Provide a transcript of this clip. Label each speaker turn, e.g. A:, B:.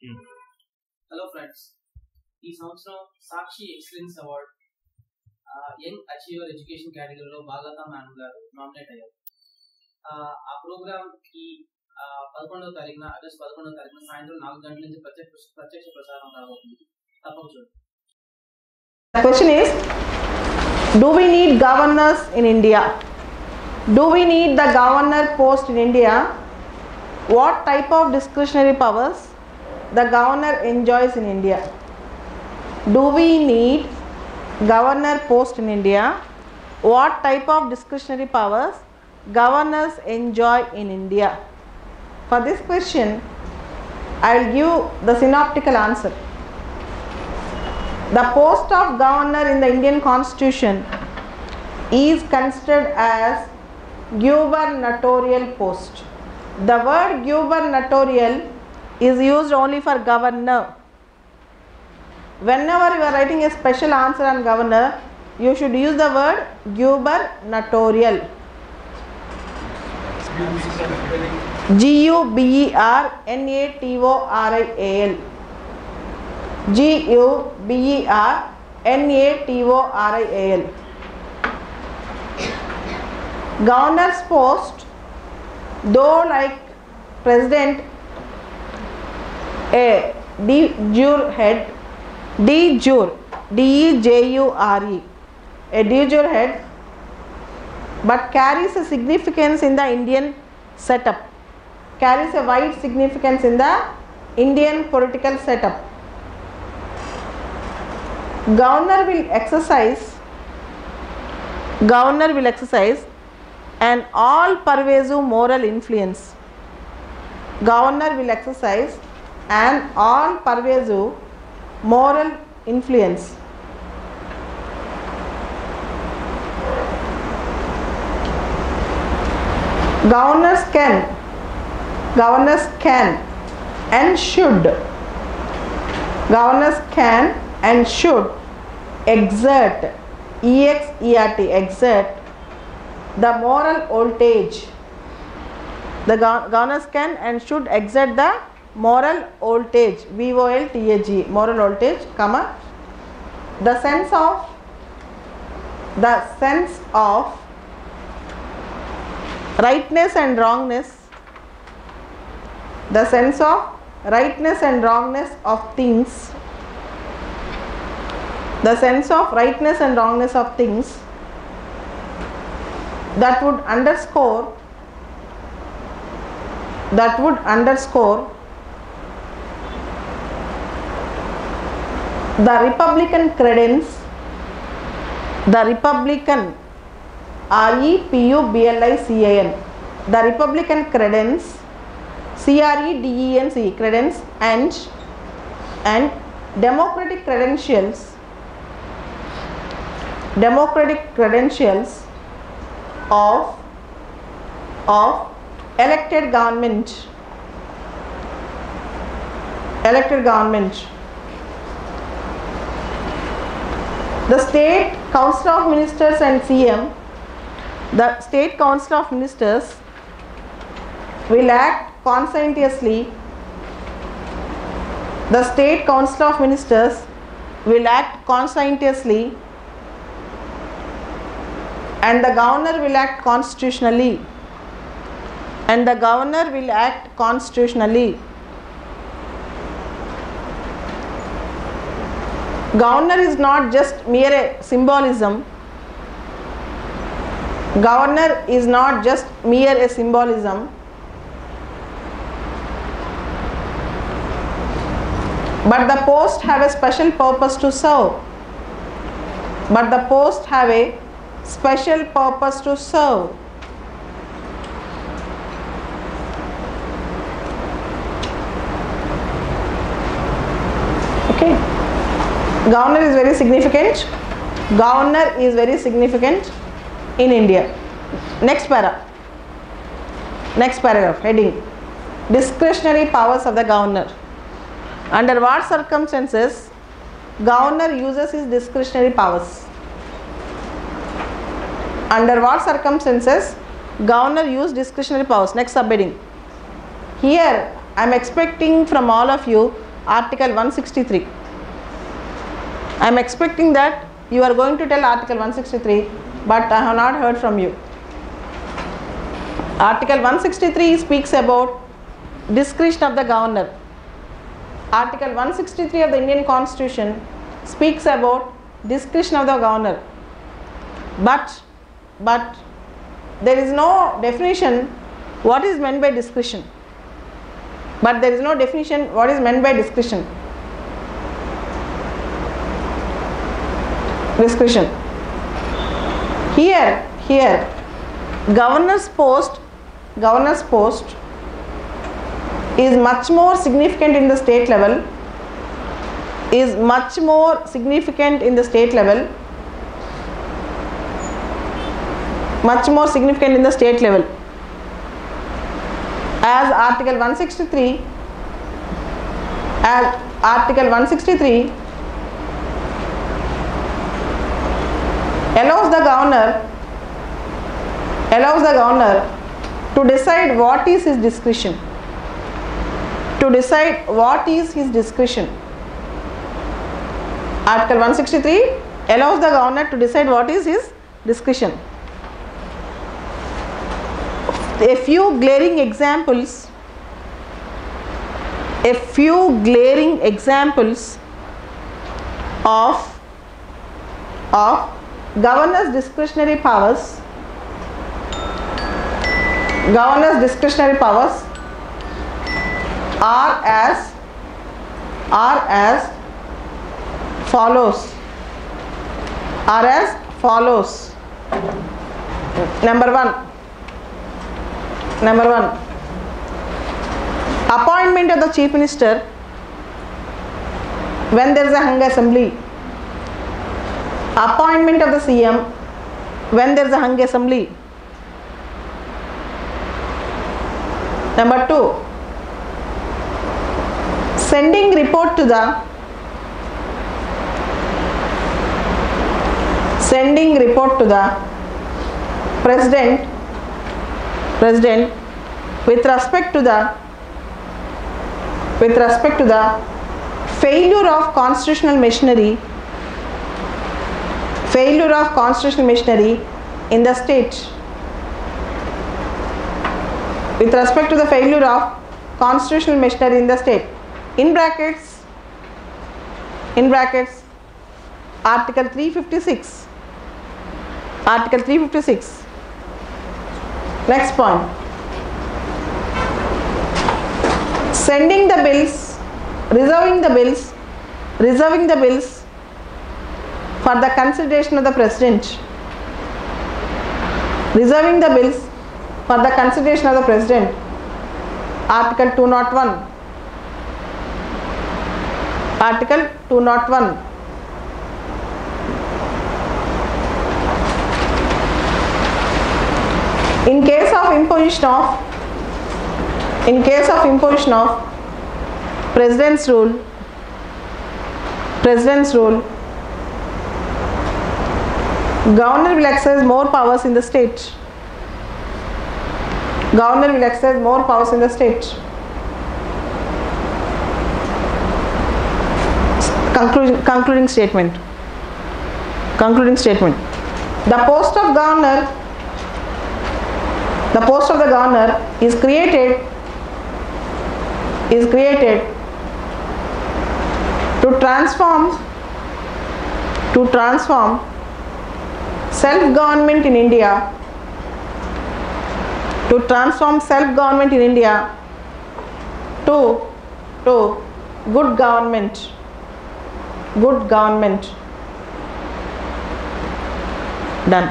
A: Hello friends, ఈ సంవత్సరం Sakshi excellence award young achiever education కేటగిరీలో బాలలత మేడం గారు నామినేట్ అయ్యారు. ఆ ప్రోగ్రామ్ కి 11వ తారీఖున ఆగస్టు 11వ తారీఖున సాయంత్రం 4 గంటల నుంచి ప్రత్యక్ష ప్రసారం రాబోతుంది. తప్పక చూడండి.
B: The question is, do we need governors in India? Do we need the governor post in India? What type of discretionary powers the governor enjoys in India? Do we need governor post in India? What type of discretionary powers governors enjoy in India? For this question, I will give the synoptical answer. The post of governor in the Indian Constitution is considered as gubernatorial post. The word gubernatorial is used only for governor. Whenever you are writing a special answer on governor, you should use the word gubernatorial. Gubernatorial. Gubernatorial. Governor's post, though like president, a de jure head, de jure, D-E-J-U-R-E, a de jure head, but carries a significance in the Indian setup, carries a wide significance in the Indian political setup. Governor will exercise an all-pervasive moral influence. Governor will exercise an all-pervasive moral influence. Governors can and should exert, exert the moral voltage. The governors can and should exert the moral voltage, VOLTAG, moral voltage, comma, the sense of rightness and wrongness, the sense of rightness and wrongness of things, the sense of rightness and wrongness of things that would underscore the Republican credence, the Republican REPUBLICAN, the Republican credence, CREDENC, credence, and democratic credentials of elected government. The State Council of Ministers and CM, the State Council of Ministers will act conscientiously. The State Council of Ministers will act conscientiously, and the governor will act constitutionally. Governor is not just mere a symbolism. But the post have a special purpose to serve. Okay. Governor is very significant in India. Next paragraph, heading discretionary powers of the governor. Under what circumstances governor uses his discretionary powers? Under what circumstances governor use discretionary powers? Next subheading. Here I am expecting from all of you Article 163. I am expecting that you are going to tell Article 163, but I have not heard from you. Article 163 speaks about discretion of the governor. Article 163 of the Indian Constitution speaks about discretion of the governor. But there is no definition what is meant by discretion. But there is no definition what is meant by discretion. Discretion. Here, governor's post is much more significant in the state level. As Article 163 allows the governor to decide what is his discretion. Article 163 allows the governor to decide what is his discretion. A few glaring examples of governor's discretionary powers are as follows. Number one, appointment of the Chief Minister when there is a hung assembly. Appointment of the CM when there is a hung assembly. Number 2, sending report to the President with respect to the failure of constitutional machinery in the state. With respect to the failure of constitutional machinery in the state. In brackets, Article 356. Next point. Sending the bills, reserving the bills for the consideration of the President. Article 201. In case of imposition of President's rule, Governor will exercise more powers in the state. Concluding statement. The post of the governor is created to transform self-government in India to good government. Done.